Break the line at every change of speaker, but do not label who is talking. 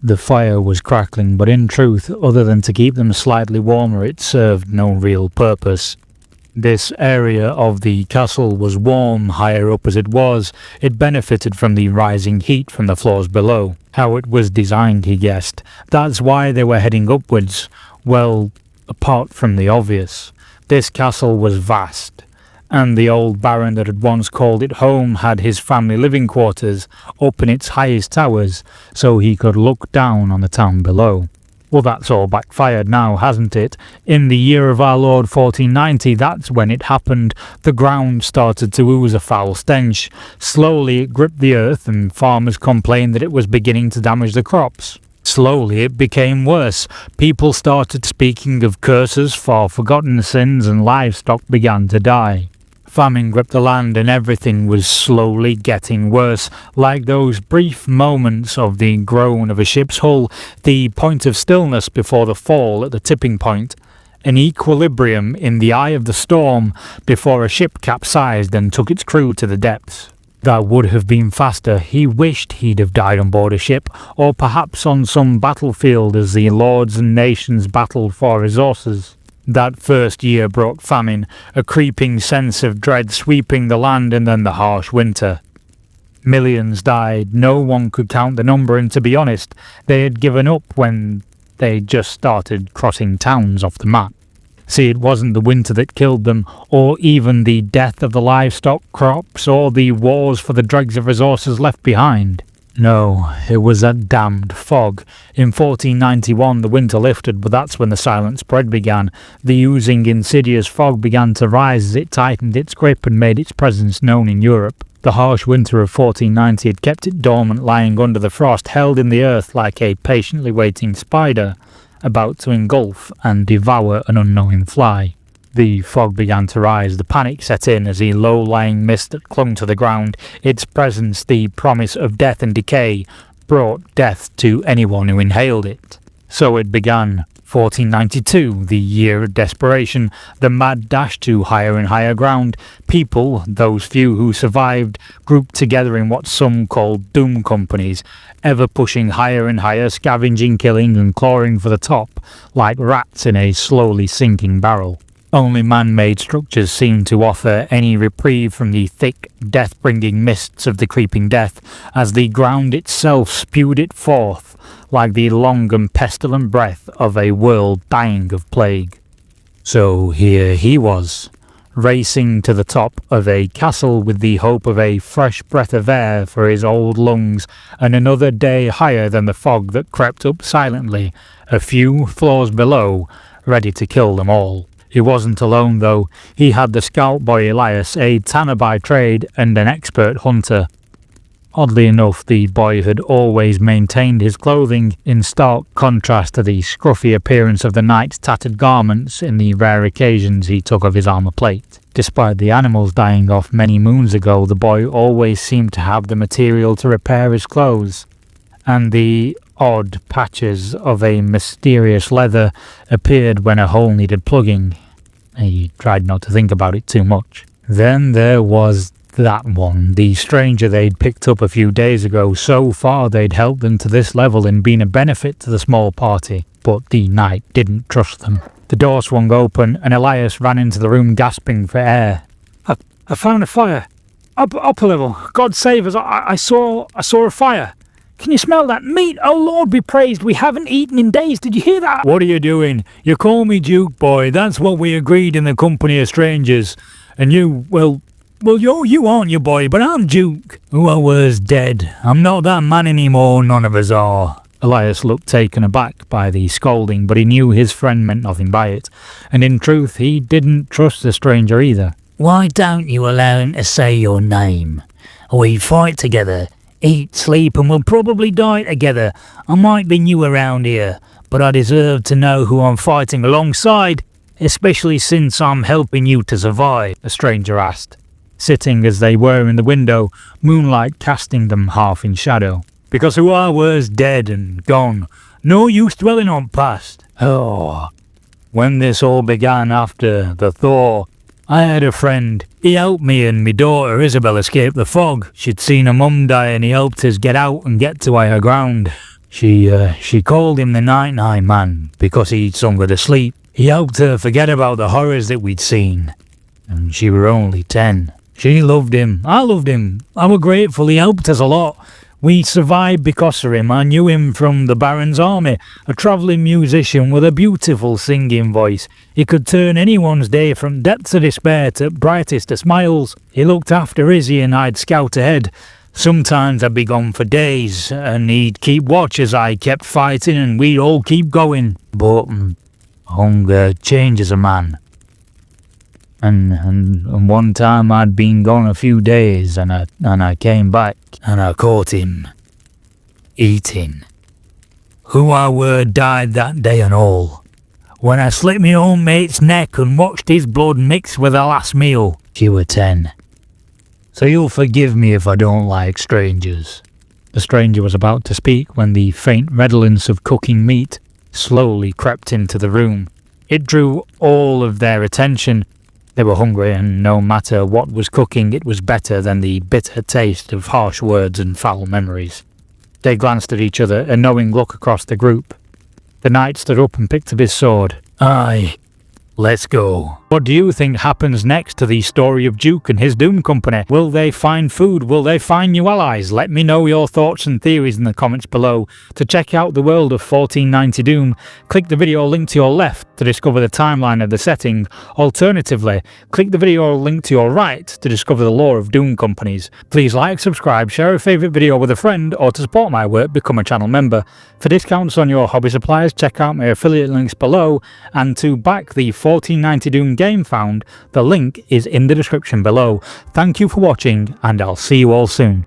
The fire was crackling, but in truth, other than to keep them slightly warmer, it served no real purpose. This area of the castle was warm, higher up as it was. It benefited from the rising heat from the floors below. How it was designed, he guessed. That's why they were heading upwards. Well, apart from the obvious. This castle was vast, and the old baron that had once called it home had his family living quarters up in its highest towers, so he could look down on the town below. Well, that's all backfired now, hasn't it? In the year of our Lord 1490, that's when it happened. The ground started to ooze a foul stench. Slowly it gripped the earth, and farmers complained that it was beginning to damage the crops. Slowly it became worse. People started speaking of curses for forgotten sins, and livestock began to die. Famine gripped the land, and everything was slowly getting worse, like those brief moments of the groan of a ship's hull, the point of stillness before the fall at the tipping point, an equilibrium in the eye of the storm before a ship capsized and took its crew to the depths. That would have been faster. He wished he'd have died on board a ship, or perhaps on some battlefield as the lords and nations battled for resources. That first year brought famine, a creeping sense of dread sweeping the land, and then the harsh winter. Millions died. No one could count the number, and to be honest, they had given up when they just started crossing towns off the map. See, it wasn't the winter that killed them, or even the death of the livestock crops, or the wars for the dregs of resources left behind. No, it was that damned fog. In 1491 the winter lifted, but that's when the silent spread began. The oozing, insidious fog began to rise as it tightened its grip and made its presence known in Europe. The harsh winter of 1490 had kept it dormant, lying under the frost, held in the earth like a patiently waiting spider, about to engulf and devour an unknowing fly. The fog began to rise. The panic set in as the low-lying mist that clung to the ground. Its presence, the promise of death and decay, brought death to anyone who inhaled it. So it began. 1492, the year of desperation, the mad dash to higher and higher ground. People, those few who survived, grouped together in what some called doom companies, ever pushing higher and higher, scavenging, killing and clawing for the top, like rats in a slowly sinking barrel. Only man-made structures seemed to offer any reprieve from the thick, death-bringing mists of the creeping death, as the ground itself spewed it forth, like the long and pestilent breath of a world dying of plague. So here he was, racing to the top of a castle with the hope of a fresh breath of air for his old lungs, and another day higher than the fog that crept up silently, a few floors below, ready to kill them all. He wasn't alone, though. He had the scout boy Elias, a tanner by trade and an expert hunter. Oddly enough, the boy had always maintained his clothing, in stark contrast to the scruffy appearance of the knight's tattered garments in the rare occasions he took of his armour plate. Despite the animals dying off many moons ago, the boy always seemed to have the material to repair his clothes, and the odd patches of a mysterious leather appeared when a hole needed plugging. He tried not to think about it too much. Then there was that one, the stranger they'd picked up a few days ago. So far they'd helped them to this level and been a benefit to the small party, but the knight didn't trust them. The door swung open and Elias ran into the room gasping for air. I found a fire. Up a level. God save us, I saw a fire. Can you smell that meat? Oh Lord be praised, we haven't eaten in days, did you hear that?
What are you doing? You call me Duke, boy, that's what we agreed in the company of strangers. And you, well, you aren't you, boy, but I'm Duke. Who I was dead. I'm not that man anymore, none of us are.
Elias looked taken aback by the scolding, but he knew his friend meant nothing by it, and in truth he didn't trust the stranger either.
Why don't you allow him to say your name? We fight together. Eat, sleep, and we'll probably die together. I might be new around here, but I deserve to know who I'm fighting alongside, especially since I'm helping you to survive, the stranger asked, sitting as they were in the window, moonlight casting them half in shadow.
Because who I was dead and gone. No use dwelling on past.
Oh, when this all began after the thaw, I had a friend.
He helped me and me daughter Isabel escape the fog. She'd seen her mum die and he helped us get out and get to higher ground.
She called him the Night-Night Man because he'd sung her to sleep. He helped her forget about the horrors that we'd seen. And she were only 10. She loved him. I loved him. I were grateful. He helped us a lot. We survived because of him. I knew him from the Baron's army, a travelling musician with a beautiful singing voice. He could turn anyone's day from depths of despair to brightest of smiles. He looked after Izzy and I'd scout ahead. Sometimes I'd be gone for days, and he'd keep watch as I kept fighting, and we'd all keep going. But hunger changes a man. And one time I'd been gone a few days, and I came back, and I caught him eating. Who I were died that day and all. When I slit my own mate's neck and watched his blood mix with the last meal. She were 10. So you'll forgive me if I don't like strangers.
The stranger was about to speak when the faint redolence of cooking meat slowly crept into the room. It drew all of their attention. They were hungry, and no matter what was cooking, it was better than the bitter taste of harsh words and foul memories. They glanced at each other, a knowing look across the group. The knight stood up and picked up his sword.
Aye, let's go.
What do you think happens next to the story of Duke and his Doom Company? Will they find food? Will they find new allies? Let me know your thoughts and theories in the comments below. To check out the world of 1490 Doom, click the video link to your left to discover the timeline of the setting. Alternatively, click the video link to your right to discover the lore of Doom Companies. Please like, subscribe, share a favourite video with a friend, or to support my work, become a channel member. For discounts on your hobby supplies, check out my affiliate links below, and to back the 1490 Doom game found, the link is in the description below. Thank you for watching, and I'll see you all soon.